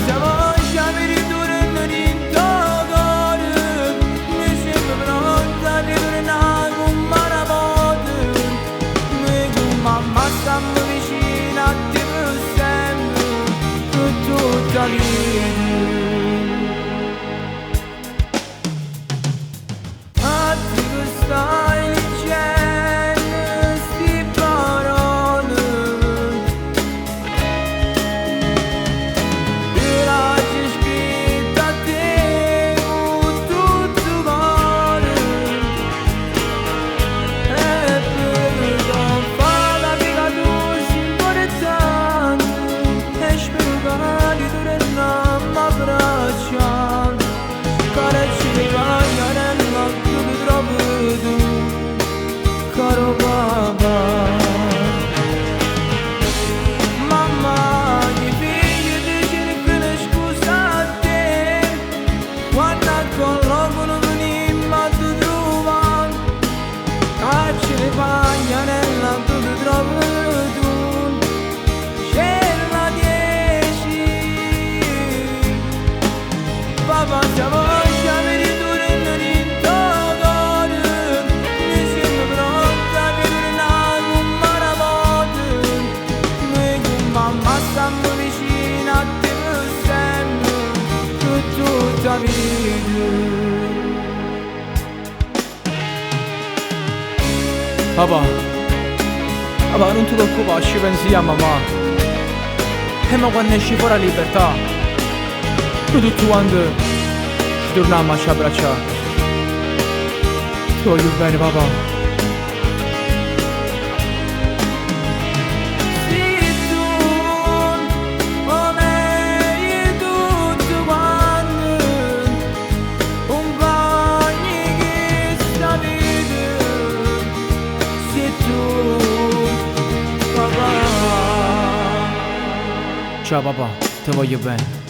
se voglia mi ritorno in cuore, mi sembra pronta a ritornare con mano vuota. Noi con mamma stiamo vicino a te per sempre, per tutta la vita. Stai dicendo sti parole, io l'ho scritta a te con tutto cuore, e per non farla mica tu si importante, e spero che ritorniamo a abbracciare, cara ci voglio nella tua troppo. Caro papà, mamma di figli dice che ne scusa a te, quando con l'uomo non venimmo a tu trovare, cacci le paglia nella tua troppo tu, c'era la 10, papà se voglia mi ritorno in cuore, mi sembra pronta a ritornare con mano vuota. Noi con mamma stiamo vicino a te per sempre, per tutta la vita. Papà, non ti preoccupare, ci pensiamo a mamma. E ma quando esci fuori la libertà, noi tutti quanti ci torniamo a ci abbracciare. Ti voglio bene, papà. Sì, tu, come tutti quanti, compagni che sta vita. Sì, tu, papà. Ciao papà, ti voglio bene.